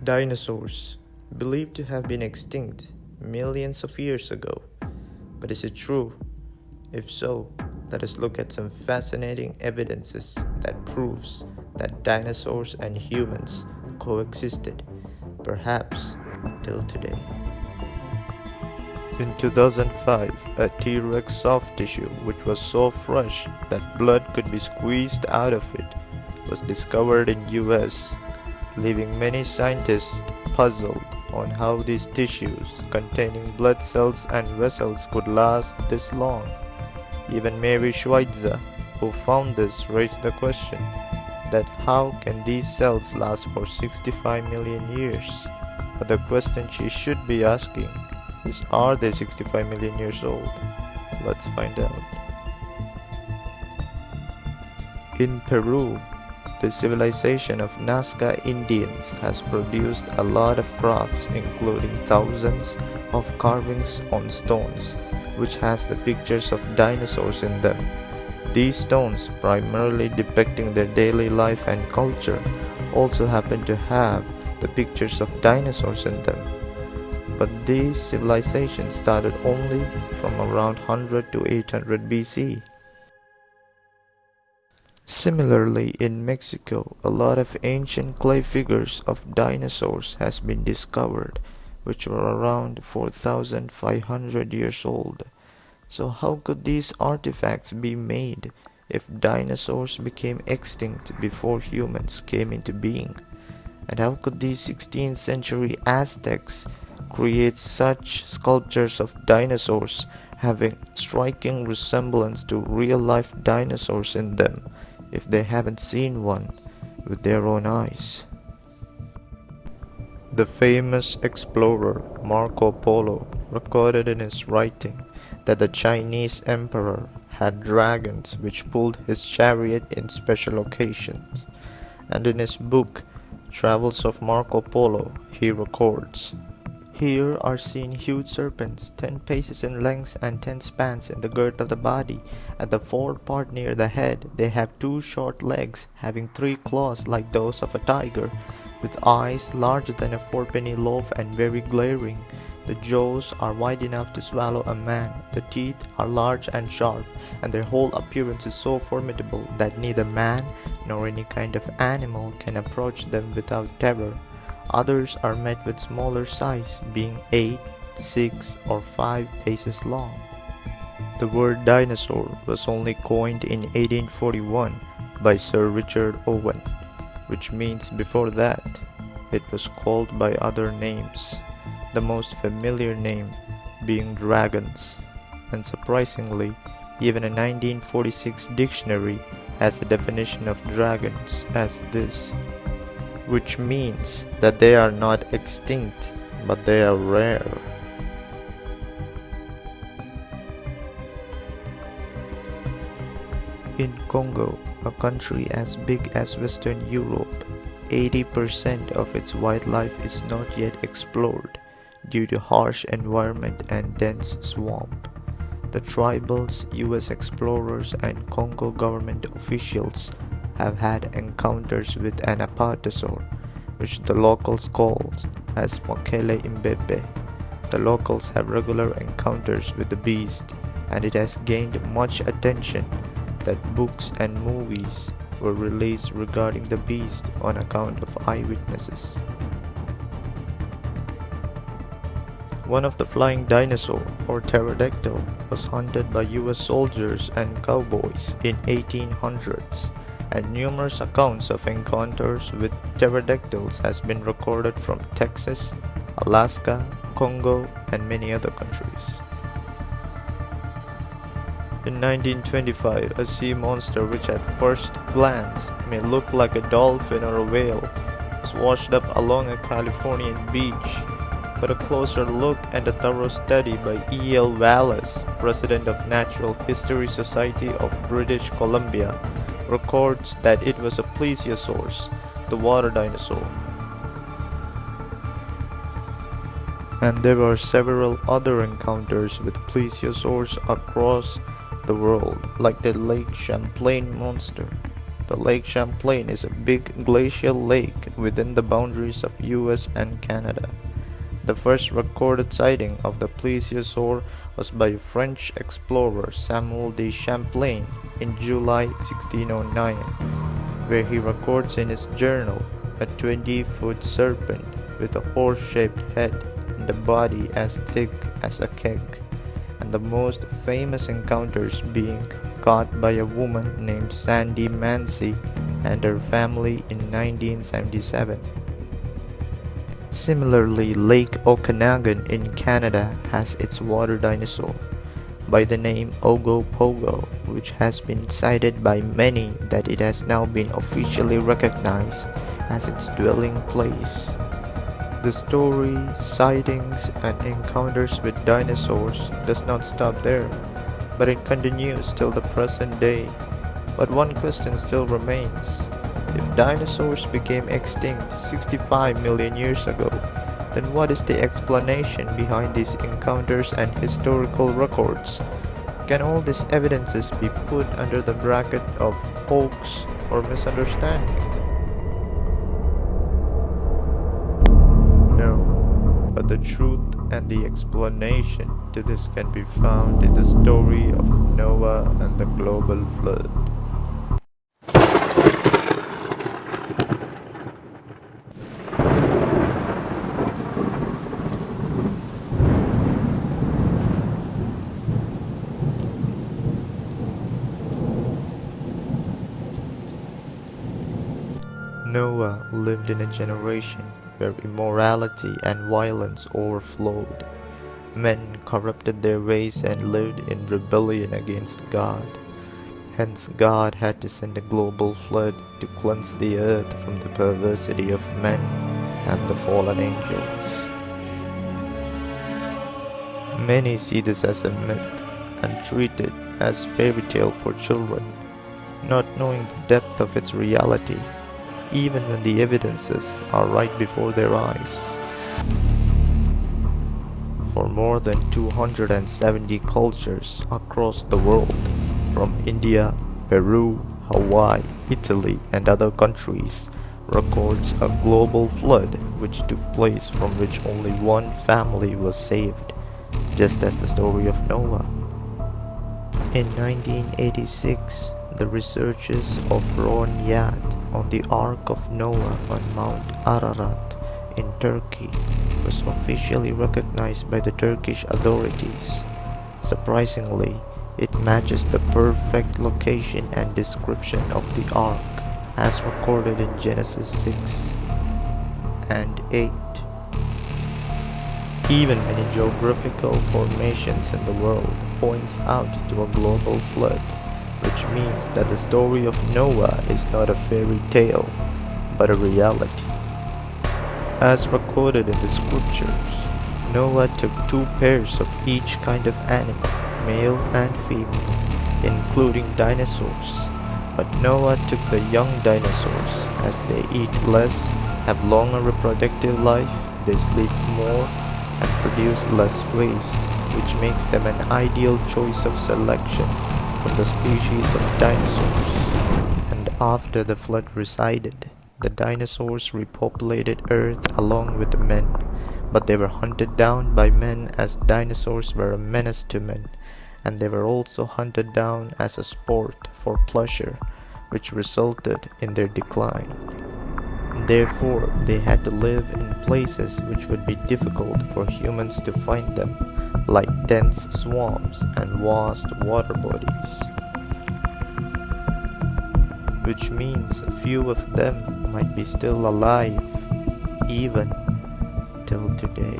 Dinosaurs, believed to have been extinct millions of years ago. But is it true? If so, let us look at some fascinating evidences that proves that dinosaurs and humans coexisted, perhaps till today. In 2005, a T-Rex soft tissue, which was so fresh that blood could be squeezed out of it, was discovered in US, leaving many scientists puzzled on how these tissues containing blood cells and vessels could last this long. Even Mary Schweitzer, who found this, raised the question that how can these cells last for 65 million years? But the question she should be asking is, are they 65 million years old? Let's find out. In Peru, the civilization of Nazca Indians has produced a lot of crafts, including thousands of carvings on stones, which has the pictures of dinosaurs in them. These stones, primarily depicting their daily life and culture, also happen to have the pictures of dinosaurs in them. But these civilizations started only from around 100 to 800 BC. Similarly, in Mexico, a lot of ancient clay figures of dinosaurs has been discovered, which were around 4,500 years old. So how could these artifacts be made if dinosaurs became extinct before humans came into being? And how could these 16th century Aztecs create such sculptures of dinosaurs having striking resemblance to real-life dinosaurs in them if they haven't seen one with their own eyes? The famous explorer Marco Polo recorded in his writing that the Chinese emperor had dragons which pulled his chariot in special occasions, and in his book Travels of Marco Polo he records, "Here are seen huge serpents, 10 paces in length and 10 spans in the girth of the body. At the forepart near the head they have 2 short legs, having 3 claws like those of a tiger, with eyes larger than a fourpenny loaf and very glaring. The jaws are wide enough to swallow a man, the teeth are large and sharp, and their whole appearance is so formidable that neither man nor any kind of animal can approach them without terror. Others are met with smaller size, being 8, 6, or 5 paces long." The word dinosaur was only coined in 1841 by Sir Richard Owen, which means before that it was called by other names, the most familiar name being dragons, and surprisingly, even a 1946 dictionary has a definition of dragons as this, which means that they are not extinct, but they are rare. In Congo, a country as big as Western Europe, 80% of its wildlife is not yet explored due to harsh environment and dense swamp. The tribals, US explorers, and Congo government officials have had encounters with an apatosaur, which the locals call as Mokele Imbebe. The locals have regular encounters with the beast, and it has gained much attention that books and movies were released regarding the beast on account of eyewitnesses. One of the flying dinosaur, or pterodactyl, was hunted by US soldiers and cowboys in 1800s, and numerous accounts of encounters with pterodactyls has been recorded from Texas, Alaska, Congo, and many other countries. In 1925, a sea monster which at first glance may look like a dolphin or a whale was washed up along a Californian beach. But a closer look and a thorough study by E.L. Wallace, President of Natural History Society of British Columbia, records that it was a plesiosaur, the water dinosaur. And there were several other encounters with plesiosaurs across the world, like the Lake Champlain monster, The Lake Champlain is a big glacial lake within the boundaries of US and Canada. The first recorded sighting of the plesiosaur was by French explorer Samuel de Champlain in July 1609, where he records in his journal a 20-foot serpent with a horse-shaped head and a body as thick as a keg, and the most famous encounters being caught by a woman named Sandy Mancy and her family in 1977. Similarly, Lake Okanagan in Canada has its water dinosaur by the name Ogopogo, which has been cited by many that it has now been officially recognized as its dwelling place. The story, sightings, and encounters with dinosaurs does not stop there, but it continues till the present day. But one question still remains. If dinosaurs became extinct 65 million years ago, then what is the explanation behind these encounters and historical records? Can all these evidences be put under the bracket of hoax or misunderstanding? No, but the truth and the explanation to this can be found in the story of Noah and the global flood. Noah lived in a generation where immorality and violence overflowed. Men corrupted their ways and lived in rebellion against God. Hence, God had to send a global flood to cleanse the earth from the perversity of men and the fallen angels. Many see this as a myth and treat it as fairy tale for children, not knowing the depth of its reality, even when the evidences are right before their eyes. For more than 270 cultures across the world, from India, Peru, Hawaii, Italy, and other countries, records a global flood which took place from which only one family was saved, just as the story of Noah. In 1986, the researchers of Ron Yat on the Ark of Noah on Mount Ararat in Turkey was officially recognized by the Turkish authorities. Surprisingly, it matches the perfect location and description of the Ark as recorded in Genesis 6 and 8. Even many geographical formations in the world points out to a global flood, which means that the story of Noah is not a fairy tale, but a reality. As recorded in the scriptures, Noah took 2 pairs of each kind of animal, male and female, including dinosaurs. But Noah took the young dinosaurs, as they eat less, have longer reproductive life, they sleep more, and produce less waste, which makes them an ideal choice of selection from the species of dinosaurs. And after the flood receded, the dinosaurs repopulated Earth along with the men, but they were hunted down by men as dinosaurs were a menace to men, and they were also hunted down as a sport for pleasure, which resulted in their decline. Therefore, they had to live in places which would be difficult for humans to find them, like dense swamps and vast water bodies. Which means a few of them might be still alive, even till today.